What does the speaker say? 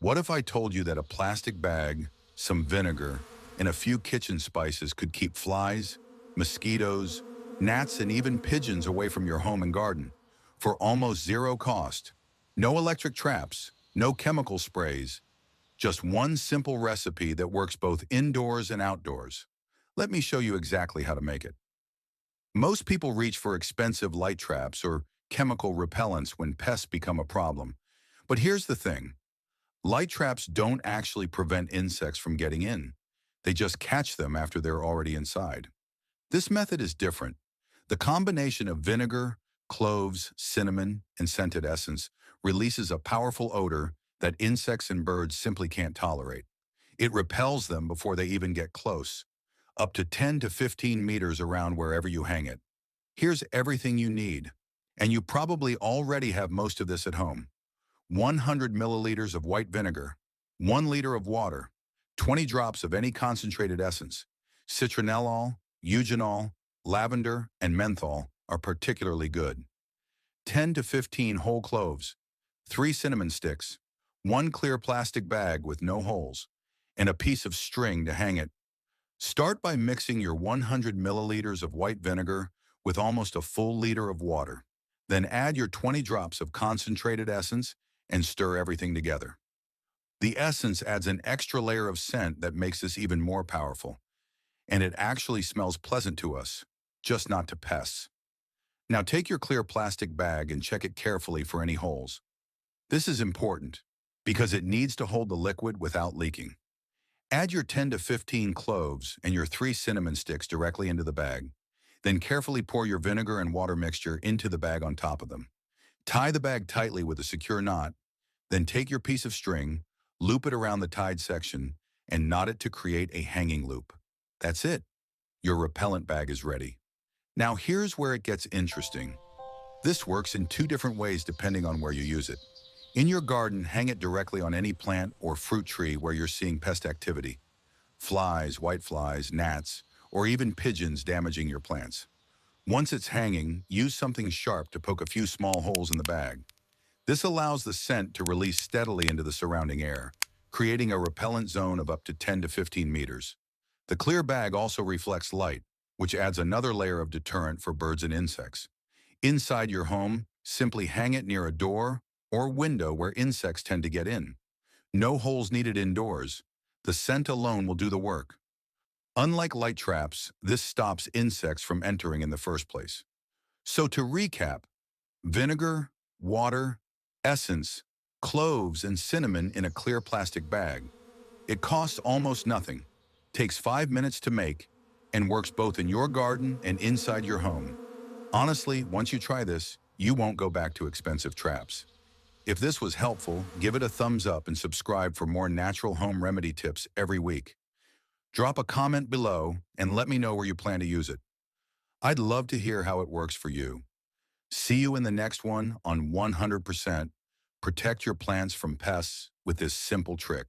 What if I told you that a plastic bag, some vinegar, and a few kitchen spices could keep flies, mosquitoes, gnats, and even pigeons away from your home and garden for almost zero cost? No electric traps, no chemical sprays, just one simple recipe that works both indoors and outdoors. Let me show you exactly how to make it. Most people reach for expensive light traps or chemical repellents when pests become a problem. But here's the thing. Light traps don't actually prevent insects from getting in. They just catch them after they're already inside. This method is different. The combination of vinegar, cloves, cinnamon, and scented essence releases a powerful odor that insects and birds simply can't tolerate. It repels them before they even get close, up to 10 to 15 meters around wherever you hang it. Here's everything you need, and you probably already have most of this at home. 100 milliliters of white vinegar, 1 liter of water, 20 drops of any concentrated essence. Citronellal, eugenol, lavender, and menthol are particularly good. 10 to 15 whole cloves, 3 cinnamon sticks, 1 clear plastic bag with no holes, and a piece of string to hang it. Start by mixing your 100 milliliters of white vinegar with almost a full liter of water. Then add your 20 drops of concentrated essence and stir everything together. The essence adds an extra layer of scent that makes this even more powerful, and it actually smells pleasant to us, just not to pests. Now take your clear plastic bag and check it carefully for any holes. This is important because it needs to hold the liquid without leaking. Add your 10 to 15 cloves and your 3 cinnamon sticks directly into the bag. Then carefully pour your vinegar and water mixture into the bag on top of them. Tie the bag tightly with a secure knot, then take your piece of string, loop it around the tied section, and knot it to create a hanging loop. That's it. Your repellent bag is ready. Now here's where it gets interesting. This works in 2 different ways depending on where you use it. In your garden, hang it directly on any plant or fruit tree where you're seeing pest activity. Flies, whiteflies, gnats, or even pigeons damaging your plants. Once it's hanging, use something sharp to poke a few small holes in the bag. This allows the scent to release steadily into the surrounding air, creating a repellent zone of up to 10 to 15 meters. The clear bag also reflects light, which adds another layer of deterrent for birds and insects. Inside your home, simply hang it near a door or window where insects tend to get in. No holes needed indoors. The scent alone will do the work. Unlike light traps, this stops insects from entering in the first place. So to recap, vinegar, water, essence, cloves, and cinnamon in a clear plastic bag. It costs almost nothing, takes 5 minutes to make, and works both in your garden and inside your home. Honestly, once you try this, you won't go back to expensive traps. If this was helpful, give it a thumbs up and subscribe for more natural home remedy tips every week. Drop a comment below and let me know where you plan to use it. I'd love to hear how it works for you. See you in the next one on 100%. Protect your plants from pests with this simple trick.